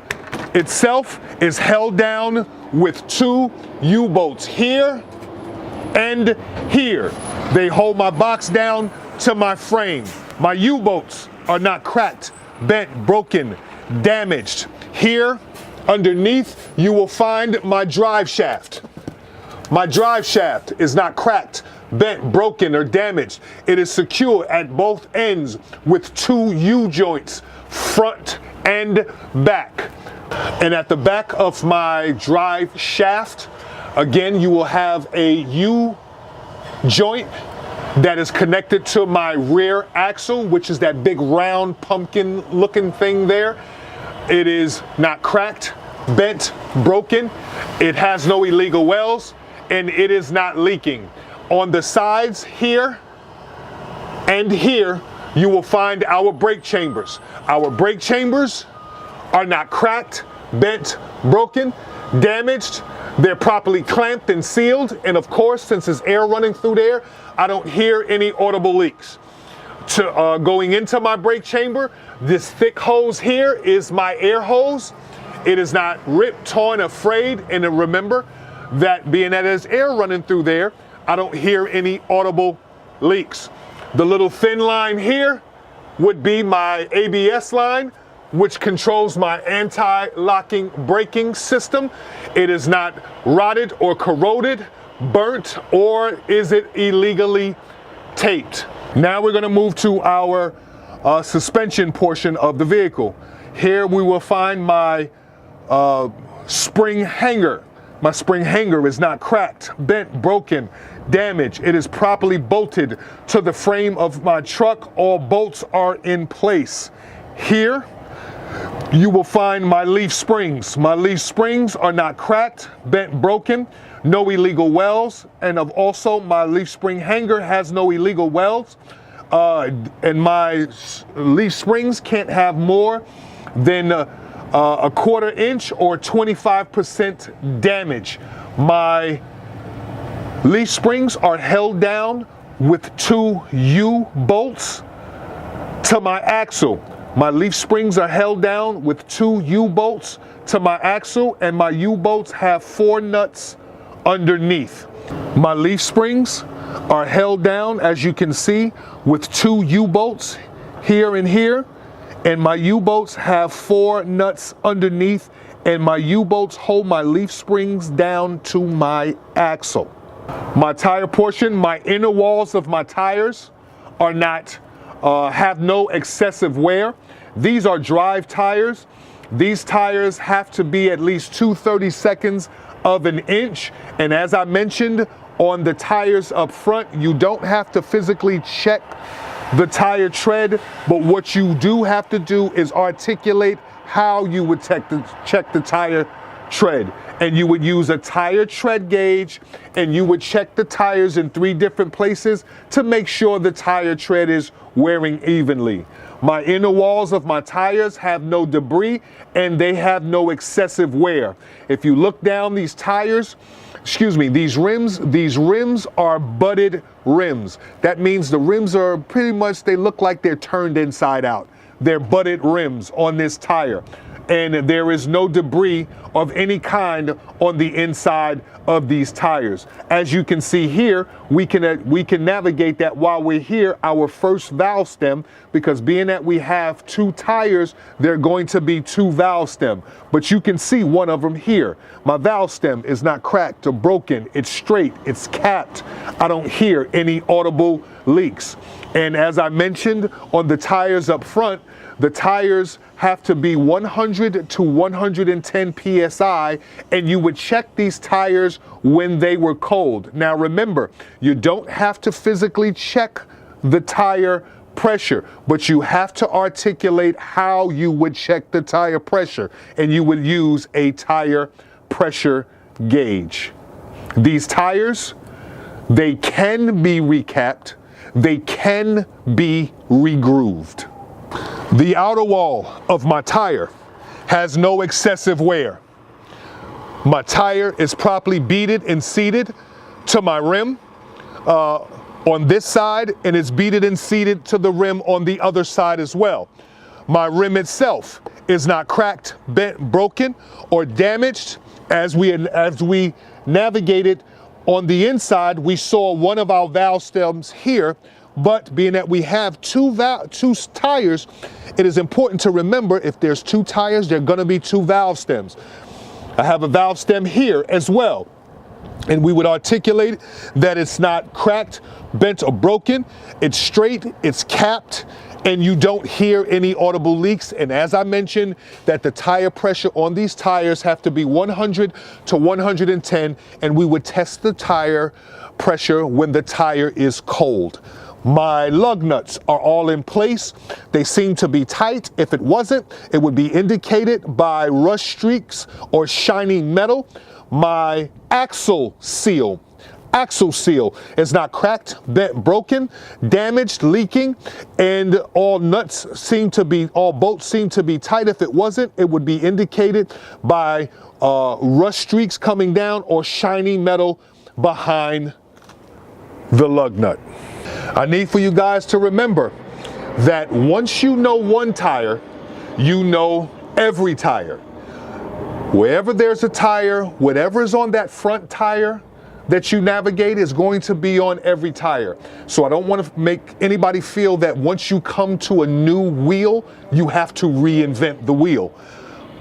itself is held down with 2 U-bolts here and here. They hold my box down to my frame. My U-bolts are not cracked, bent, broken, damaged. Here, underneath, you will find my drive shaft. My drive shaft is not cracked, bent, broken, or damaged. It is secure at both ends with 2 U-joints, front and back. And at the back of my drive shaft, again, you will have a U-joint that is connected to my rear axle, which is that big round pumpkin looking thing there. It is not cracked, bent, broken. It has no illegal wells, and it is not leaking. On the sides here and here, you will find our brake chambers. Our brake chambers are not cracked, bent, broken, damaged. They're properly clamped and sealed, and of course, since there's air running through there, I don't hear any audible leaks. Going into my brake chamber, this thick hose here is my air hose. It is not ripped, torn, or frayed, and remember that being that there's air running through there, I don't hear any audible leaks. The little thin line here would be my ABS line, which controls my anti-locking braking system. It is not rotted or corroded, burnt, or is it illegally taped. Now we're going to move to our suspension portion of the vehicle. Here we will find my spring hanger. My spring hanger is not cracked, bent, broken, damaged. It is properly bolted to the frame of my truck. All bolts are in place. Here you will find my leaf springs. My leaf springs are not cracked, bent, broken, no illegal welds, and also my leaf spring hanger has no illegal welds. And my leaf springs can't have more than a 1/4 inch or 25% damage. My leaf springs are held down with 2 U-bolts to my axle. My leaf springs are held down with 2 U-bolts to my axle, and my U-bolts have 4 nuts underneath. My leaf springs are held down, as you can see, with 2 U-bolts here and here, and my U-bolts have 4 nuts underneath, and my U-bolts hold my leaf springs down to my axle. My tire portion, my inner walls of my tires are not have no excessive wear. These are drive tires. These tires have to be at least 2/32 of an inch. And as I mentioned on the tires up front, you don't have to physically check the tire tread, but what you do have to do is articulate how you would check the tire tread. And you would use a tire tread gauge, and you would check the tires in 3 different places to make sure the tire tread is wearing evenly. My inner walls of my tires have no debris, and they have no excessive wear. If you look down these tires, these rims are butted rims. That means the rims are pretty much, they look like they're turned inside out. They're butted rims on this tire. And there is no debris of any kind on the inside of these tires. As you can see here, we can navigate that while we're here, our first valve stem, because being that we have 2 tires, they're going to be 2 valve stem. But you can see one of them here. My valve stem is not cracked or broken. It's straight, it's capped. I don't hear any audible leaks. And as I mentioned on the tires up front, the tires have to be 100 to 110 PSI, and you would check these tires when they were cold. Now remember, you don't have to physically check the tire pressure, but you have to articulate how you would check the tire pressure, and you would use a tire pressure gauge. These tires, they can be recapped, they can be regrooved. The outer wall of my tire has no excessive wear. My tire is properly beaded and seated to my rim on this side, and it's beaded and seated to the rim on the other side as well. My rim itself is not cracked, bent, broken, or damaged. As we navigated on the inside, we saw one of our valve stems here. But being that we have 2 tires, it is important to remember if there's 2 tires, there are going to be 2 valve stems. I have a valve stem here as well. And we would articulate that it's not cracked, bent, or broken. It's straight, it's capped, and you don't hear any audible leaks. And as I mentioned, that the tire pressure on these tires have to be 100 to 110, and we would test the tire pressure when the tire is cold. My lug nuts are all in place. They seem to be tight. If it wasn't, it would be indicated by rust streaks or shiny metal. My axle seal axle seal is not cracked, bent, broken, damaged, leaking, and all bolts seem to be tight. If it wasn't, it would be indicated by rust streaks coming down or shiny metal behind the lug nut. I need for you guys to remember that once you know one tire, you know every tire. Wherever there's a tire, whatever is on that front tire that you navigate is going to be on every tire. So I don't want to make anybody feel that once you come to a new wheel, you have to reinvent the wheel.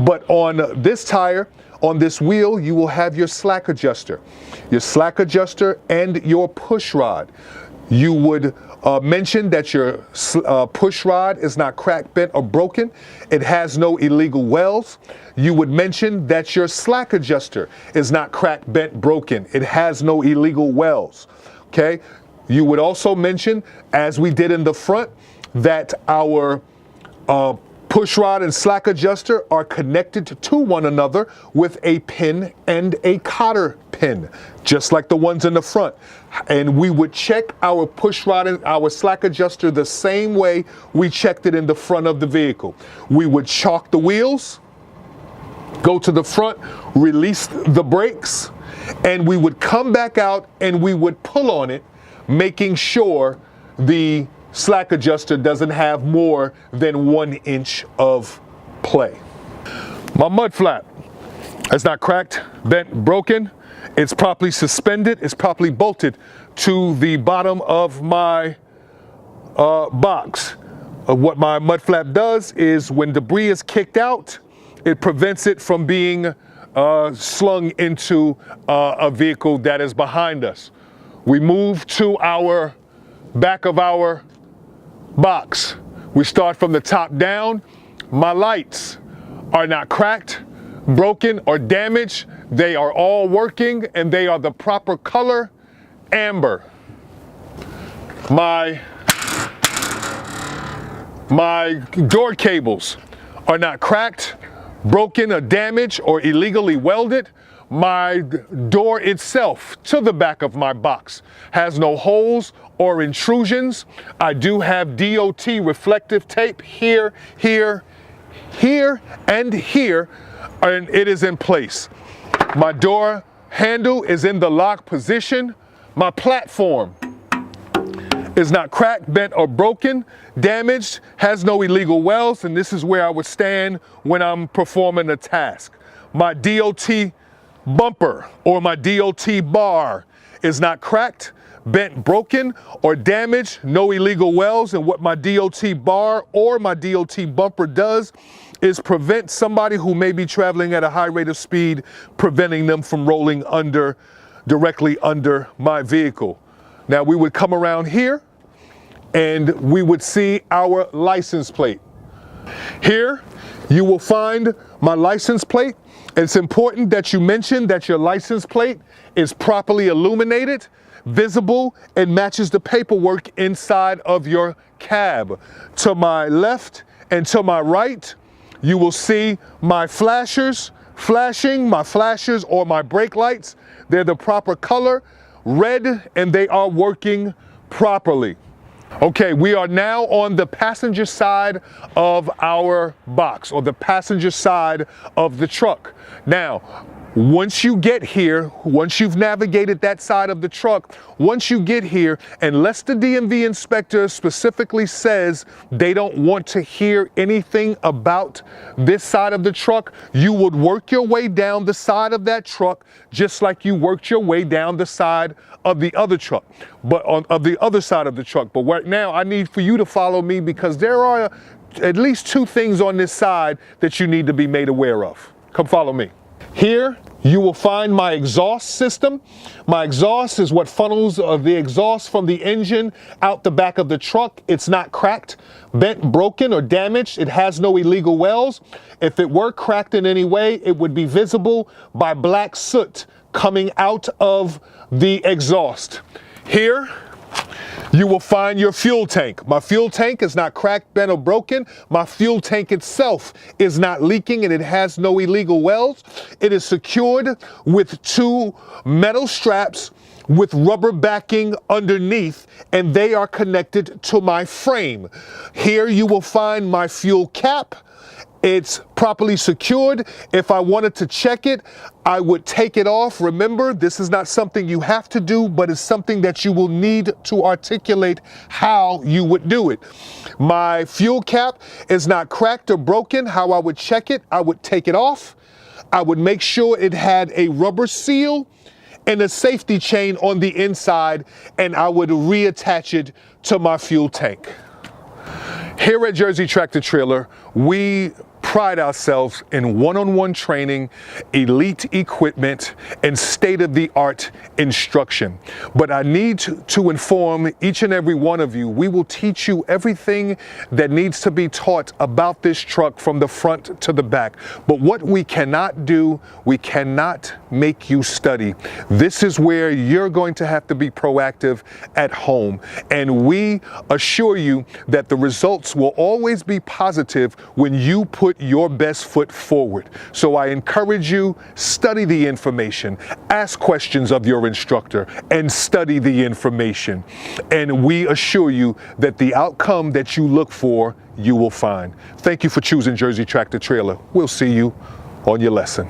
But on this tire, on this wheel, you will have your slack adjuster and your push rod. You would mention that your push rod is not cracked, bent, or broken. It has no illegal wells. You would mention that your slack adjuster is not cracked, bent, broken. It has no illegal wells. Okay? You would also mention, as we did in the front, that our push rod and slack adjuster are connected to one another with a pin and a cotter pin, just like the ones in the front. And we would check our push rod and our slack adjuster the same way we checked it in the front of the vehicle. We would chalk the wheels, go to the front, release the brakes, and we would come back out and we would pull on it, making sure the slack adjuster doesn't have more than 1 inch of play. My mud flap is not cracked, bent, broken. It's properly suspended. It's properly bolted to the bottom of my box. What my mud flap does is when debris is kicked out, it prevents it from being slung into a vehicle that is behind us. We move to our back of our box. We start from the top down. My lights are not cracked, broken, or damaged. They are all working and they are the proper color, amber. My door cables are not cracked, broken, or damaged, or illegally welded. My door itself to the back of my box has no holes or intrusions. I do have DOT reflective tape here, here, here, and here, and it is in place. My door handle is in the lock position. My platform is not cracked, bent, or broken, damaged, has no illegal wells, and this is where I would stand when I'm performing a task. My DOT bumper or my DOT bar is not cracked, bent, broken, or damaged, no illegal wells, and what my DOT bar or my DOT bumper does is prevent somebody who may be traveling at a high rate of speed, preventing them from rolling directly under my vehicle. Now we would come around here and we would see our license plate. Here you will find my license plate. It's important that you mention that your license plate is properly illuminated, visible, and matches the paperwork inside of your cab. To my left and to my right, you will see my flashers flashing, my flashers or my brake lights. They're the proper color, red, and they are working properly. Okay, we are now on the passenger side of our box, or the passenger side of the truck. Now, once you get here, once you've navigated that side of the truck, once you get here, unless the DMV inspector specifically says they don't want to hear anything about this side of the truck, you would work your way down the side of that truck just like you worked your way down the side of the other truck, but of the other side of the truck. But right now, I need for you to follow me because there are at least 2 things on this side that you need to be made aware of. Come follow me. Here, you will find my exhaust system. My exhaust is what funnels the exhaust from the engine out the back of the truck. It's not cracked, bent, broken, or damaged. It has no illegal wells. If it were cracked in any way, it would be visible by black soot coming out of the exhaust. Here, you will find your fuel tank. My fuel tank is not cracked, bent, or broken. My fuel tank itself is not leaking and it has no illegal wells. It is secured with 2 metal straps with rubber backing underneath, and they are connected to my frame. Here you will find my fuel cap. It's properly secured. If I wanted to check it, I would take it off. Remember, this is not something you have to do, but it's something that you will need to articulate how you would do it. My fuel cap is not cracked or broken. How I would check it, I would take it off. I would make sure it had a rubber seal and a safety chain on the inside, and I would reattach it to my fuel tank. Here at Jersey Tractor Trailer, we pride ourselves in one-on-one training, elite equipment, and state-of-the-art instruction. But I need to inform each and every one of you, we will teach you everything that needs to be taught about this truck from the front to the back. But what we cannot do, we cannot make you study. This is where you're going to have to be proactive at home. And we assure you that the results will always be positive when you put your best foot forward. So I encourage you, study the information, ask questions of your instructor, and study the information. And we assure you that the outcome that you look for, you will find. Thank you for choosing Jersey Tractor Trailer. We'll see you on your lesson.